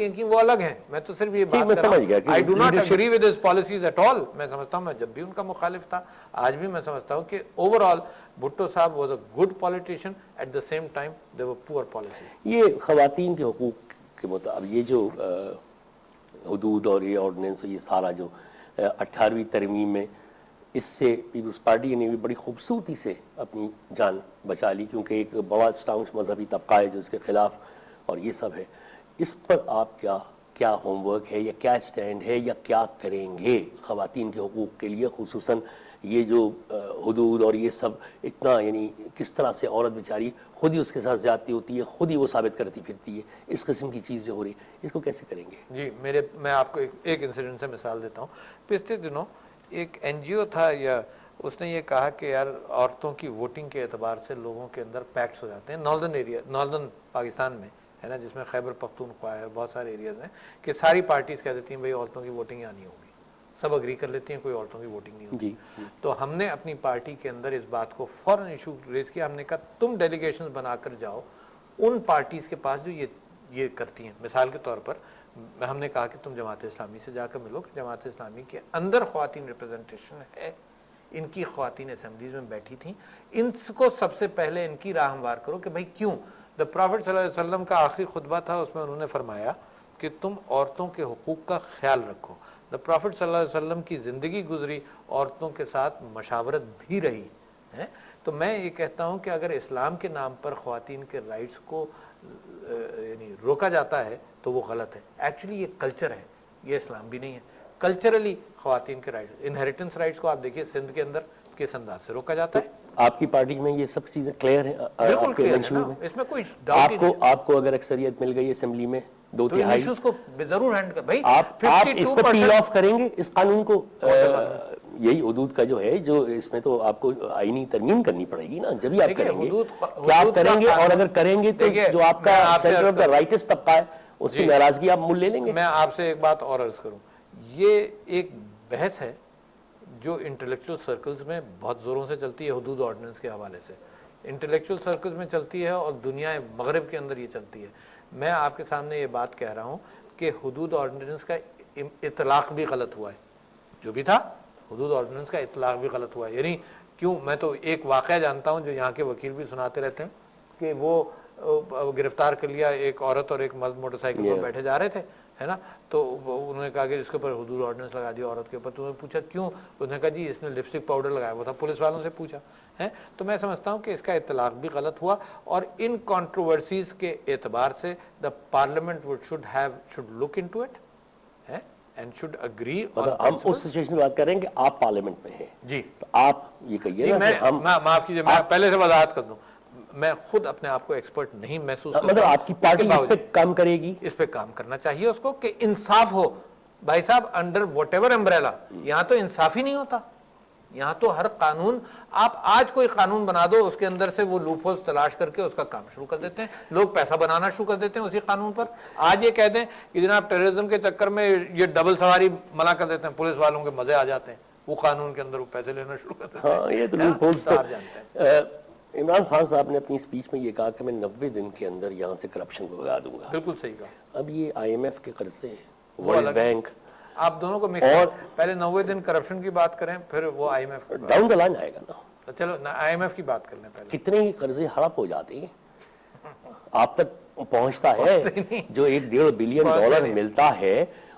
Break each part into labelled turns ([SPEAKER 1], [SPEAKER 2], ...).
[SPEAKER 1] की वो अलग हैं। मैं तो सिर्फ ये बात कर रहा हूं, I do not agree with his policies at all. मैं समझता हूं, मैं जब भी उनका मुखालिफ था, आज भी मैं समझता हूं कि ओवरऑल भुट्टो साहब was a good politician, at the same time they were poor policy.
[SPEAKER 2] ये खवातीन के हुकूक के मुताबिक ये जो हुदूद और ये ऑर्डिनेंस, ये सारा जो 18वीं तरमीम में, इससे पीपल्स पार्टी ने भी बड़ी खूबसूरती से अपनी जान बचा ली, क्योंकि एक बड़ा स्टाउंस मजहबी तबका है जो इसके खिलाफ और ये सब है। इस पर आप क्या होमवर्क है, या क्या स्टैंड है, या क्या करेंगे खवातीन के हुकूक के लिए, खुसूसन ये जो हुदूद और ये सब इतना, यानी किस तरह से औरत बेचारी खुद ही उसके साथ ज्यादती होती है, खुद ही वो साबित करती फिरती है, इस किस्म की चीज़ जो हो रही है, इसको कैसे करेंगे?
[SPEAKER 1] जी, मैं आपको एक इंसिडेंट से मिसाल देता हूँ। पिछले दिनों एक एनजीओ था, या उसने ये कहा कि यार औरतों की वोटिंग के एतबार से लोगों के अंदर पैक्ट्स हो जाते हैं नॉर्दर्न पाकिस्तान में, है ना, जिसमें खैबर पख्तूनख्वा है, बहुत सारे एरियाज हैं, कि सारी पार्टीज कह देती हैं भाई औरतों की वोटिंग यहाँ नहीं होगी, सब अग्री कर लेती हैं कोई औरतों की वोटिंग नहीं होगी। तो हमने अपनी पार्टी के अंदर इस बात को फौरन इशू रेज किया। हमने कहा तुम डेलीगेशन बनाकर जाओ उन पार्टीज के पास जो ये करती हैं। मिसाल के तौर पर हमने कहा कि तुम जमात इस्लामी से जाकर मिलो कि जमात इस्लामी के अंदर ख्वातीन रिप्रेजेंटेशन है, इनकी ख्वातीन असेंबलीज में बैठी थी, इनको सबसे पहले इनकी राह हमवार करो कि भाई क्यों। द प्रॉफिट सल्लल्लाहु अलैहि वसल्लम का आखिरी खुतबा था, उसमें उन्होंने फरमाया कि तुम औरतों के हुकूक का ख्याल रखो। द प्रॉफिट सल्लल्लाहु अलैहि वसल्लम की जिंदगी गुजरी औरतों के साथ मशावरत भी रही है। तो मैं ये कहता हूं कि अगर इस्लाम के नाम पर ख्वातीन के राइट्स को यानी रोका जाता है तो वो गलत है। एक्चुअली ये कल्चर है, ये इस्लाम भी नहीं है। कल्चरली ख्वातीन के राइट्स, इनहेरिटेंस राइट्स को आप देखिए सिंध के अंदर किस अंदाज से रोका जाता है।
[SPEAKER 2] आपकी पार्टी में ये सब चीजें क्लियर है?
[SPEAKER 1] बिल्कुल क्लियर है ना, इसमें कोई डाउट नहीं।
[SPEAKER 2] आपको अगर अक्सरियत मिल गई असेंबली में 2/3,
[SPEAKER 1] इश्यूज को जरूर हैंड कर भाई।
[SPEAKER 2] आप इसको पील ऑफ करेंगे इस कानून को। यही हुदूद का जो है, जो इसमें तो आपको आईनी तरमीम करनी पड़ेगी ना, जब भी आप करेंगे। क्या आप करेंगे? और अगर करेंगे तो जो आपका सेंटर ऑफ द राइटिस्ट तबका है उसकी नाराजगी आप मूल ले लेंगे।
[SPEAKER 1] मैं आपसे एक बात और अर्ज करूं, ये एक बहस है जो इंटेलेक्चुअल सर्कल्स में बहुत जोरों से चलती है, हुदूद ऑर्डिनेंस के हवाले से इंटेलेक्चुअल सर्कल्स में चलती है और दुनिया मगरिब के अंदर ये चलती है। मैं आपके सामने ये बात कह रहा हूं कि हुदूद ऑर्डिनेंस का इतलाक भी गलत हुआ है, जो भी था हुदूद ऑर्डिनेंस का इतलाक भी गलत हुआ है। यानी क्यों, मैं तो एक वाकया जानता हूं जो यहाँ के वकील भी सुनाते रहते हैं कि वो गिरफ्तार कर लिया, एक औरत और एक मर्द मोटरसाइकिल पर बैठे जा रहे थे, है ना, तो उन्होंने कहा कि इसके ऊपर हुदूद ऑर्डिनेंस लगा दिया औरत के ऊपर। तो उन्होंने पूछा क्यों, उन्होंने कहा जी इसने लिपस्टिक पाउडर लगाया हुआ था। पुलिस वालों से पूछा है। तो मैं समझता हूं कि इसका इतलाक भी गलत हुआ और इन कंट्रोवर्सीज के एतबार से the parliament should look into it है एंड शुड अग्री।
[SPEAKER 2] हम उस सिचुएशन में बात कर रहे हैं कि आप पार्लियामेंट में हैं
[SPEAKER 1] जी,
[SPEAKER 2] तो आप ये कहिए ना।
[SPEAKER 1] माफ कीजिए, मैं पहले से वजाहत कर दूं, मैं खुद अपने आप को एक्सपर्ट नहीं महसूस करता।
[SPEAKER 2] मतलब आपकी पार्टी इस पे काम करेगी?
[SPEAKER 1] इस पे काम करना चाहिए उसको कि इंसाफ हो। भाई साहब, अंडर व्हाटएवर अम्ब्रेला, यहां तो इंसाफ ही नहीं होता। यहां तो हर कानून, आप आज कोई कानून बना दो, उसके अंदर से वो लूपहोल्स तलाश करके उसका काम शुरू कर देते हैं। लोग पैसा बनाना शुरू कर देते हैं उसी कानून पर। आज ये कह दें कि जनाब टेररिज्म के चक्कर में ये डबल सवारी मना कर देते हैं, पुलिस वालों के मजे आ जाते हैं, वो कानून के अंदर वो पैसे लेना शुरू कर देते हैं।
[SPEAKER 2] हाँ, ये तो लूपहोल्स आप जानते हैं। इमरान खान साहब ने अपनी स्पीच में ये कहा कि मैं 90 दिन के अंदर यहाँ से करप्शन को भगा दूंगा।
[SPEAKER 1] बिल्कुल सही कहा।
[SPEAKER 2] अब ये IMF के कर्जे, वर्ल्ड बैंक,
[SPEAKER 1] आप दोनों को मिक्स और पहले 90 दिन करप्शन की बात करें, फिर वो IMF
[SPEAKER 2] डाउन द लाइन आएगा ना।
[SPEAKER 1] तो चलो IMF की बात कर लें पहले।
[SPEAKER 2] कितने ही कर्जे हड़प हो जाते हैं, आप तक पहुंचता है। जो $1.5 बिलियन मिलता है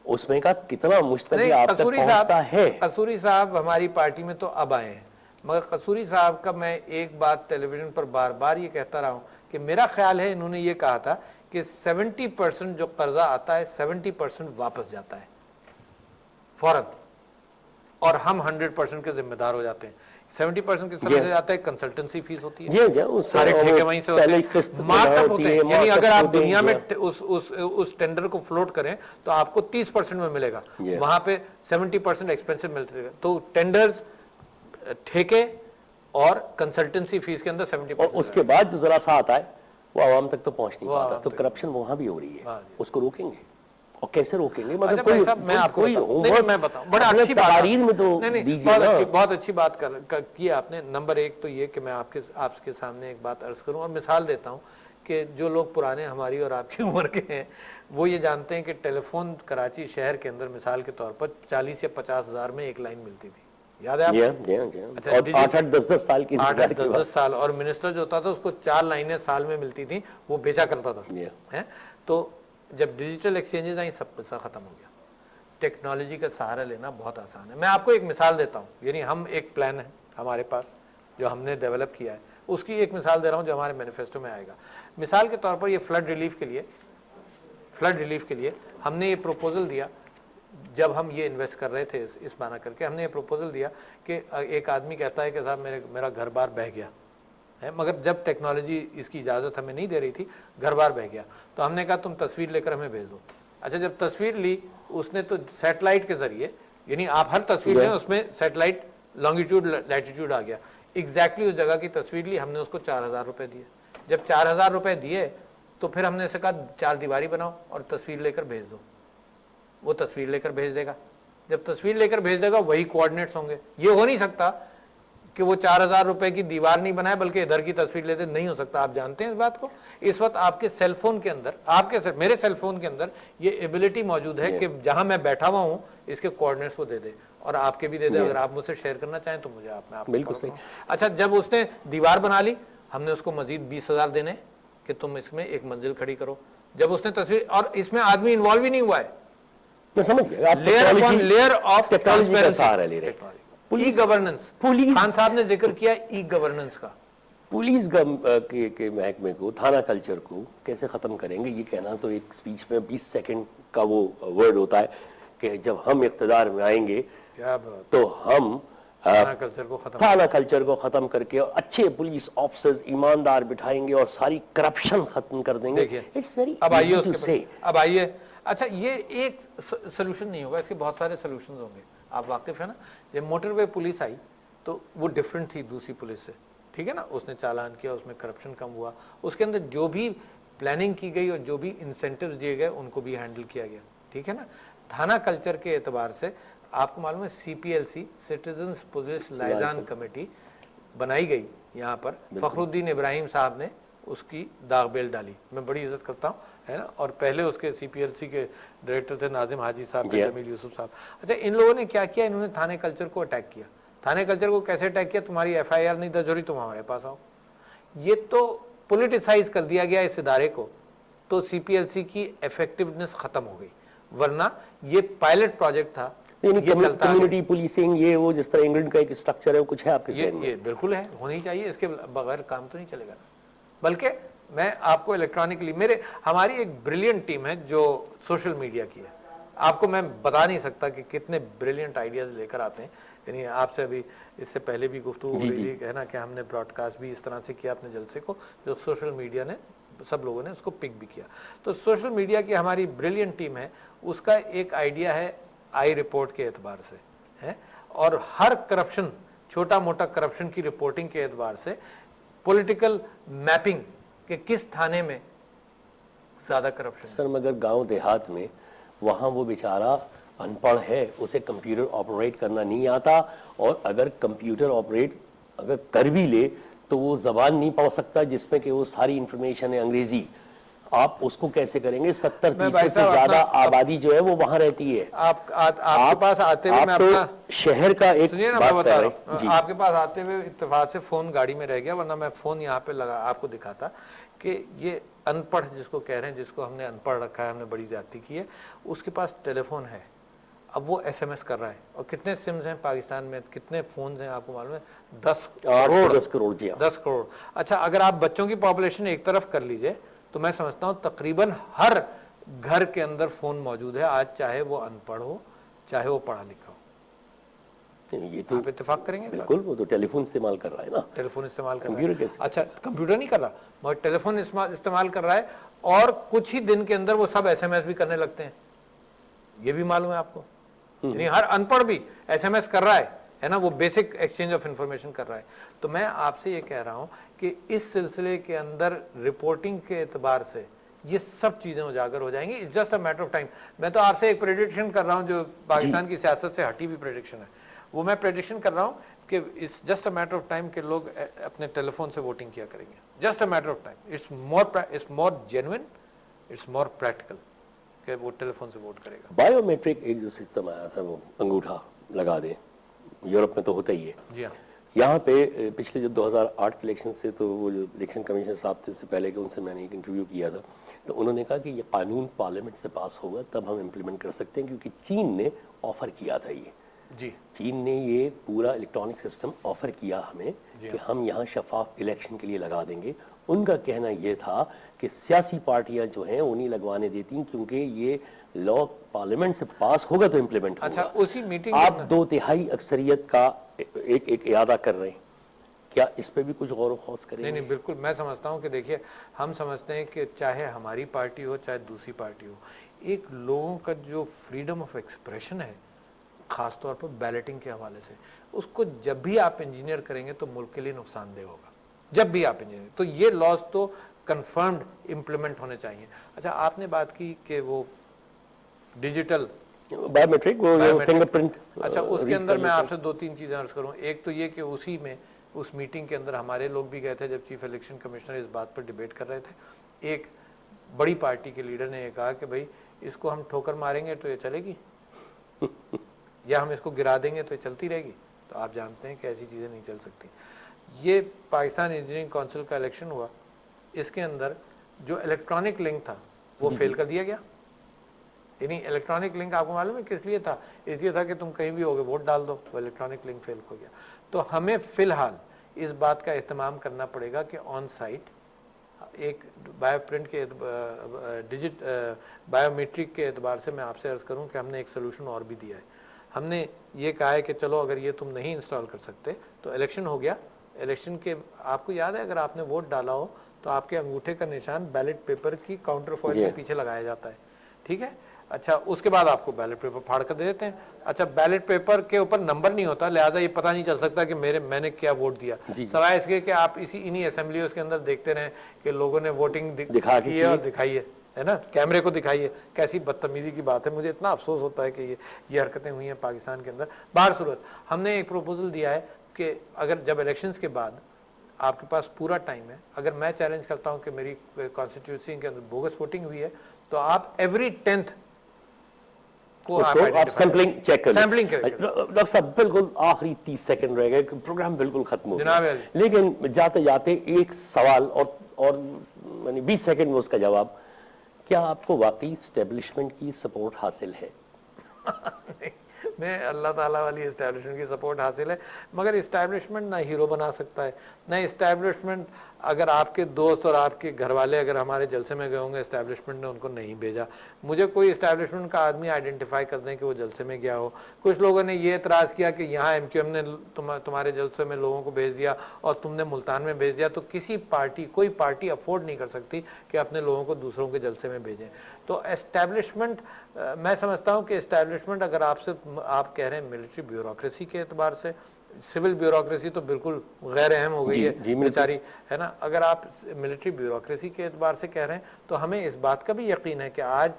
[SPEAKER 2] उसमें का कितना मुश्तरी आप तक पहुंचता है।
[SPEAKER 1] कसूरी साहब हमारी पार्टी में तो अब आए हैं, मगर कसूरी साहब का मैं एक बात टेलीविजन पर बार बार ये कहता रहा हूं कि मेरा ख्याल है, इन्होंने ये कहा था कि 70% जो कर्जा आता है 70% वापस जाता है फौरन, और हम 100% के जिम्मेदार हो जाते हैं। 70% किस तरह से जाता है? कंसल्टेंसी फीस होती है, सारे ठेके वहीं से होते हैं, मार्कअप होते हैं। यानी अगर आप दुनिया में उस टेंडर को फ्लोट करें तो आपको 30% में मिलेगा, वहां पे 70% एक्सपेंसिव मिलते हैं। तो टेंडर्स, ठेके और कंसल्टेंसी फीस के अंदर 70%।
[SPEAKER 2] उसके बाद जो जरा सा आता है वो आवाम तक तो पहुंच नहीं पाता। तो करप्शन वहां भी हो रही है, उसको रोकेंगे और कैसे रोकेंगे? मतलब
[SPEAKER 1] मैं आपको मैं बताऊं, बड़ा अच्छी बात में तो बहुत अच्छी बात की आपने। नंबर 1 तो ये कि मैं आपके सामने एक बात अर्ज करूं और मिसाल देता हूं कि जो लोग पुराने हमारी और आपकी उम्र के हैं वो ये जानते हैं कि टेलीफोन कराची शहर के अंदर मिसाल के तौर पर 40 या 50 हजार में एक लाइन मिलती थी, याद है आपको?
[SPEAKER 2] अच्छा, और 8-10 साल की
[SPEAKER 1] 8-10 साल, और मिनिस्टर जो होता था उसको 4 लाइनें साल में मिलती थी, वो बेचा करता था है। तो जब डिजिटल एक्सचेंजेस आई सब पैसा खत्म हो गया। टेक्नोलॉजी का सहारा लेना बहुत आसान है। मैं आपको एक मिसाल देता हूँ, यानी हम एक प्लान है हमारे पास जो हमने डेवलप किया है, उसकी एक मिसाल दे रहा हूँ जो हमारे मैनिफेस्टो में आएगा। मिसाल के तौर पर ये फ्लड रिलीफ के लिए हमने ये प्रपोजल दिया, जब हम ये इन्वेस्ट कर रहे थे इस माना करके, हमने ये प्रपोजल दिया कि एक आदमी कहता है कि साहब मेरा घर बार बह गया है, मगर जब टेक्नोलॉजी इसकी इजाज़त हमें नहीं दे रही थी, घर बार बह गया, तो हमने कहा तुम तस्वीर लेकर हमें भेज दो। अच्छा, जब तस्वीर ली उसने तो सैटेलाइट के जरिए, यानी आप हर तस्वीर लें उसमें सैटेलाइट लॉन्गिट्यूड लैटिट्यूड आ गया, एग्जैक्टली उस जगह की तस्वीर ली, हमने उसको 4000 रुपए दिए। जब 4000 रुपए दिए तो फिर हमने से कहा 4 दीवारी बनाओ और तस्वीर लेकर भेज दो। वो तस्वीर लेकर भेज देगा, जब तस्वीर लेकर भेज देगा वही कोऑर्डिनेट्स होंगे। ये हो नहीं सकता कि वो 4000 रुपए की दीवार नहीं बनाए बल्कि इधर की तस्वीर लेते, नहीं हो सकता। आप जानते हैं इस बात को। इस वक्त आपके सेलफोन के अंदर, मेरे सेलफोन के अंदर ये एबिलिटी मौजूद है कि जहां मैं बैठा हुआ हूं इसके कोऑर्डिनेट्स वो दे दे, और आपके भी दे दे। अगर आप मुझसे शेयर करना चाहें तो मुझे आप
[SPEAKER 2] बिल्कुल सही।
[SPEAKER 1] अच्छा, जब उसने दीवार बना ली, हमने उसको मजीद 20,000 देने कि तुम इसमें एक मंजिल खड़ी करो। जब उसने तस्वीर, और इसमें आदमी इन्वॉल्व ही नहीं हुआ है,
[SPEAKER 2] मैं समझ गया,
[SPEAKER 1] layer of
[SPEAKER 2] transparency,
[SPEAKER 1] e governance. Khan साहब ने जिक्र किया ई गवर्नेंस का।
[SPEAKER 2] पुलिस के महकमे को, थाना कल्चर को कैसे खत्म करेंगे, ये कहना तो एक स्पीच में 20 सेकंड का वो वर्ड होता है कि जब हम इख्तिदार में आएंगे तो हम थाना कल्चर को खत्म करके और अच्छे पुलिस ऑफिसर्स ईमानदार बिठाएंगे और सारी करप्शन खत्म कर देंगे। इट्स वेरी इजी टू से।
[SPEAKER 1] अब आइए, अच्छा, ये एक सोल्यूशन नहीं होगा, इसके बहुत सारे सोल्यूशन होंगे। आप वाकिफ है ना, जब मोटरवे पुलिस आई तो वो डिफरेंट थी दूसरी पुलिस से, ठीक है ना। उसने चालान किया, उसमें करप्शन कम हुआ, उसके अंदर जो भी प्लानिंग की गई और जो भी इंसेंटिव दिए गए उनको भी हैंडल किया गया, ठीक है ना। थाना कल्चर के एतबार से आपको मालूम है CPLC, सिटीजन्स पुलिस लाइजान कमेटी बनाई गई यहाँ पर। फखरुद्दीन इब्राहिम साहब ने उसकी दागबेल डाली, मैं बड़ी इज्जत करता हूँ, है ना। और पहले उसके CPLC के डायरेक्टर थे नाजिम हाजी साहब, जमील यूसुफ साहब। अच्छा, इन लोगों ने क्या किया, इन्होंने थाने कल्चर को अटैक किया। थाने कल्चर को कैसे अटैक किया, तुम्हारी FIR नहीं दर्ज हो रही, तुम हमारे पास आओ। ये तो पोलिटिसाइज कर दिया गया इस इदारे को, तो CPLC की इफेक्टिवनेस खत्म हो गई। वरना ये पायलट प्रोजेक्ट था,
[SPEAKER 2] कम्युनिटी पुलिसिंग, ये वो जिस तरह इंग्लैंड का एक स्ट्रक्चर है, वो कुछ है आपके
[SPEAKER 1] ये बिल्कुल है, होनी चाहिए, इसके बगैर काम तो नहीं चलेगा। बल्कि मैं आपको इलेक्ट्रॉनिकली, हमारी एक ब्रिलियंट टीम है जो सोशल मीडिया की है, आपको मैं बता नहीं सकता कि कितने ब्रिलियंट आइडियाज लेकर आते हैं। यानी आपसे अभी इससे पहले भी गुफ्तगू हुई थी, है ना, कि हमने ब्रॉडकास्ट भी इस तरह से किया अपने जलसे को, जो सोशल मीडिया ने, सब लोगों ने उसको पिक भी किया। तो सोशल मीडिया की हमारी ब्रिलियंट टीम है, उसका एक आइडिया है आई रिपोर्ट के एतबार से है, और हर करप्शन, छोटा मोटा करप्शन की रिपोर्टिंग के एतबार से पॉलिटिकल मैपिंग कि किस थाने में ज्यादा करप्शन।
[SPEAKER 2] सर, मगर गांव देहात में वहां वो बेचारा अनपढ़ है, उसे कंप्यूटर ऑपरेट करना नहीं आता, और अगर कंप्यूटर ऑपरेट अगर कर भी ले तो वो जबान नहीं पढ़ सकता जिसमें कि वो सारी इंफॉर्मेशन है अंग्रेजी। आप उसको कैसे करेंगे? 70% से ज्यादा आबादी जो है वो वहां रहती है।
[SPEAKER 1] आपके पास आते हुए मैं अपना
[SPEAKER 2] शहर का एक
[SPEAKER 1] बात बता रहा हूं, आपके पास आते हुए इत्तेफाक से फोन गाड़ी में रह गया, वरना मैं फोन यहाँ पे लगा आपको दिखाता कि ये अनपढ़ जिसको कह रहे हैं, जिसको हमने अनपढ़ रखा है, हमने बड़ी ज्यादती की है, उसके पास टेलीफोन है, अब वो SMS कर रहा है। और कितने सिम्स हैं पाकिस्तान में, कितने फोन हैं आपको मालूम है? 10 करोड़। 10 करोड़। अच्छा, अगर आप बच्चों की पॉपुलेशन एक तरफ कर लीजिए तो मैं समझता हूं तकरीबन हर घर के अंदर फोन मौजूद है आज, चाहे वो अनपढ़ हो चाहे वो पढ़ा लिखा हो।
[SPEAKER 2] ये तो
[SPEAKER 1] आप इत्तेफाक करेंगे?
[SPEAKER 2] बिल्कुल, वो तो टेलीफोन इस्तेमाल कर रहा है ना।
[SPEAKER 1] टेलीफोन इस्तेमाल कर
[SPEAKER 2] रहा है।
[SPEAKER 1] अच्छा, कंप्यूटर नहीं कर रहा मगर टेलीफोन इस्तेमाल कर रहा है, और कुछ ही दिन के अंदर वो सब SMS भी करने लगते हैं। ये भी मालूम है आपको? यानी हर अनपढ़ भी SMS कर रहा है ना, वो बेसिक एक्सचेंज ऑफ इंफॉर्मेशन कर रहा है। तो मैं आपसे ये कह रहा हूं कि इस सिलसिले के अंदर रिपोर्टिंग के एतबार से ये सब चीजें उजागर हो जाएंगी। It's just a matter of time. मैं तो आपसे एक प्रेडिक्शन कर रहा हूं जो पाकिस्तान की सियासत से हटी हुई प्रेडिक्शन है। वो मैं प्रेडिक्शन कर रहा हूं कि it's just a matter of time कि लोग अपने टेलीफोन से वोटिंग किया करेंगे, just a matter of time. It's more genuine, it's more practical कि वो टेलीफोन से वोट करेगा।
[SPEAKER 2] बायोमेट्रिक एक जो सिस्टम आया था, वो अंगूठा लगा दे, यूरोप में तो होता ही है।
[SPEAKER 1] जी हाँ,
[SPEAKER 2] यहाँ पे पिछले जो 2008 के इलेक्शन से, तो वो जो इलेक्शन कमीशन साहब थे इससे पहले के, उनसे मैंने एक इंटरव्यू किया था, तो उन्होंने कहा कि ये कानून पार्लियामेंट से पास होगा तब हम इम्प्लीमेंट कर सकते हैं, क्योंकि चीन ने ऑफर किया था ये।
[SPEAKER 1] जी
[SPEAKER 2] चीन ने ये पूरा इलेक्ट्रॉनिक सिस्टम ऑफर किया हमें कि हम यहाँ शफाफ इलेक्शन के लिए लगा देंगे। उनका कहना ये था कि सियासी पार्टियां जो हैं उन्हीं लगवाने देती, क्योंकि ये लॉ पार्लियामेंट से पास होगा तो इम्प्लीमेंट होगा।
[SPEAKER 1] अच्छा, उसी मीटिंग
[SPEAKER 2] आप 2/3 अक्सरियत का एक इरादा कर रहे हैं, क्या इस पे भी कुछ गौर व खौस करेंगे?
[SPEAKER 1] नहीं, बिल्कुल। मैं समझता हूँ कि देखिए, हम समझते हैं कि चाहे हमारी पार्टी हो चाहे दूसरी पार्टी हो, एक लोगों का जो फ्रीडम ऑफ एक्सप्रेशन है, खासतौर पर बैलेटिंग के हवाले से, उसको जब भी आप इंजीनियर करेंगे तो मुल्क के लिए नुकसानदेह होगा, जब भी आप इंजीनियर। तो ये लॉज तो कंफर्म्ड इम्प्लीमेंट होने चाहिए। अच्छा, आपने बात की कि वो डिजिटल
[SPEAKER 2] बायोमेट्रिक, वो फिंगरप्रिंट।
[SPEAKER 1] अच्छा, उसके अंदर मैं आपसे 2-3 चीजें अर्ज करूं। एक तो ये कि उसी में, उस मीटिंग के अंदर हमारे लोग भी गए थे जब चीफ इलेक्शन कमिश्नर इस बात पर डिबेट कर रहे थे। एक बड़ी पार्टी के लीडर ने ये कहा कि भाई इसको हम ठोकर मारेंगे तो ये चलेगी या हम इसको गिरा देंगे तो ये चलती रहेगी। तो आप जानते हैं कि ऐसी चीजें नहीं चल सकती। ये पाकिस्तान इंजीनियरिंग काउंसिल का इलेक्शन हुआ, इसके अंदर जो इलेक्ट्रॉनिक लिंक था वो फेल कर दिया गया। यानी इलेक्ट्रॉनिक लिंक आपको मालूम है किस लिए था? इसलिए था कि तुम कहीं भी होगे वोट डाल दो, वो इलेक्ट्रॉनिक लिंक फेल हो गया। तो हमें फिलहाल इस बात का एहतमाम करना पड़ेगा कि ऑन साइट एक बायोप्रिंट के बायोमेट्रिक के एतबार से मैं आपसे अर्ज करूं कि हमने एक सोल्यूशन और भी दिया है। हमने ये कहा है कि चलो अगर ये तुम नहीं इंस्टॉल कर सकते तो इलेक्शन हो गया, इलेक्शन के आपको याद है अगर आपने वोट डाला हो तो आपके अंगूठे का निशान बैलेट पेपर की काउंटर फॉइल के पीछे लगाया जाता है, ठीक है। अच्छा, उसके बाद आपको बैलेट पेपर फाड़ कर दे देते हैं। अच्छा, बैलेट पेपर के ऊपर नंबर नहीं होता, लिहाजा ये पता नहीं चल सकता कि मैंने क्या वोट दिया, सवाए इसके कि आप इन्हीं असेंबलियों के अंदर देखते रहे कि लोगों ने वोटिंग दिखाई है और दिखाई है ना, कैमरे को दिखाई है। कैसी बदतमीजी की बात है, मुझे इतना अफसोस होता है कि ये हरकतें हुई हैं पाकिस्तान के अंदर। बाहर सूरत, हमने एक प्रपोजल दिया है कि अगर जब इलेक्शंस के बाद आपके पास पूरा टाइम है, अगर मैं चैलेंज करता हूं कि मेरी कॉन्स्टिट्यूंसी के अंदर बोगस वोटिंग हुई है, तो आप एवरी 10th को आप
[SPEAKER 2] सैंपलिंग चेक करें।
[SPEAKER 1] सैंपलिंग करें।
[SPEAKER 2] डॉक्टर साहब, बिल्कुल आखिरी 30 सेकंड रह गए, प्रोग्राम बिल्कुल खत्म हो
[SPEAKER 1] जनाब,
[SPEAKER 2] गया, लेकिन जाते जाते एक सवाल और 20 सेकंड में उसका जवाब। क्या आपको वाकई स्टैब्लिशमेंट की सपोर्ट हासिल है?
[SPEAKER 1] मैं अल्लाह ताला वाली इस्टेब्लिशमेंट की सपोर्ट हासिल है, मगर इस्टेब्लिशमेंट ना हीरो बना सकता है, ना इस्टेब्लिशमेंट अगर आपके दोस्त और आपके घर वाले अगर हमारे जलसे में गए होंगे, इस्टेब्लिशमेंट ने उनको नहीं भेजा। मुझे कोई इस्टेब्लिशमेंट का आदमी आइडेंटिफाई कर दें कि वो जलसे में गया हो। कुछ लोगों ने ये एतराज़ किया कि यहाँ MQM ने तुम्हारे जलसे में लोगों को भेज दिया और तुमने मुल्तान में भेज दिया। तो किसी पार्टी, कोई पार्टी अफोर्ड नहीं कर सकती कि अपने लोगों को दूसरों के जलसे में भेजें। तो एस्टेब्लिशमेंट, मैं समझता हूँ कि एस्टेब्लिशमेंट अगर आप कह रहे हैं मिलिट्री ब्यूरोक्रेसी के एतबार से, सिविल ब्यूरोक्रेसी तो बिल्कुल गैर अहम हो गई है बेचारी, है ना। अगर आप मिलिट्री ब्यूरोक्रेसी के एतबार से कह रहे हैं तो हमें इस बात का भी यकीन है कि आज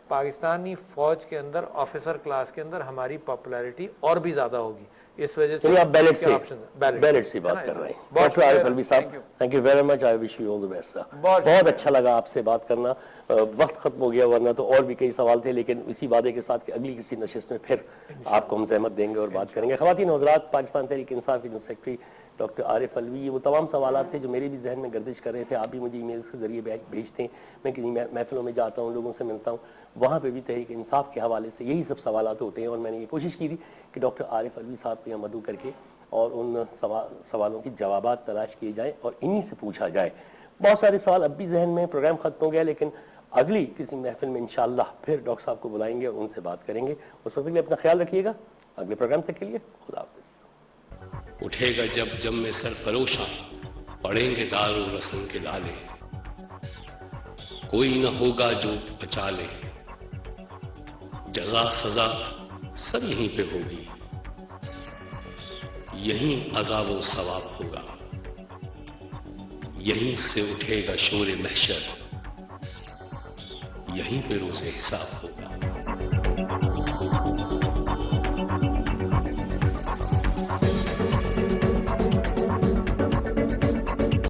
[SPEAKER 1] पाकिस्तानी फौज के अंदर, ऑफिसर क्लास के अंदर हमारी पॉपुलैरिटी और भी ज्यादा होगी। इस वजह से
[SPEAKER 2] आप बैलेट से
[SPEAKER 1] बात
[SPEAKER 2] कर रहे हैं। डॉक्टर आरिफ अलवी साहब, thank you very much, I wish you all the best sir. बहुत अच्छा लगा आपसे बात करना। वक्त खत्म हो गया, वरना तो और भी कई सवाल थे, लेकिन इसी वादे के साथ कि अगली किसी नशिस्त में फिर आपको हम जहमत देंगे और बात करेंगे। ख़वातीन और हज़रात, पाकिस्तान तहरीक इंसाफ के general secretary doctor Arif Alvi, ये वो तमाम सवाल थे जो मेरे भी जहन में गर्दिश कर रहे थे। आप भी मुझे ईमेल के जरिए भेजते हैं, मैं किसी महफिलों में जाता हूँ, लोगों से मिलता हूँ, वहाँ पे भी तहरीक इंसाफ के हवाले से यही सब सवाल होते हैं। और मैंने ये कोशिश की थी कि डॉक्टर आरिफ अलवी साहब को यहाँ मदऊ करके और उन सवालों की जवाबात तलाश किए जाए और इन्हीं से पूछा जाए। बहुत सारे सवाल अब भी जहन में, प्रोग्राम खत्म हो गया, लेकिन अगली किसी महफिल में इंशाअल्लाह फिर डॉक्टर साहब को बुलाएंगे और उनसे बात करेंगे। उस वक्त के लिए अपना ख्याल रखिएगा। अगले प्रोग्राम तक के लिए खुदा हाफिज़।
[SPEAKER 3] उठेगा जब जब में सरफरोशा, पड़ेंगे दारू रस्म के लाले, कोई न होगा जो बचा ले, जजा सजा सब यहीं पे होगी, यहीं अज़ाब व सवाब होगा, यहीं से उठेगा शोर महशर, यहीं पे रोज़े हिसाब।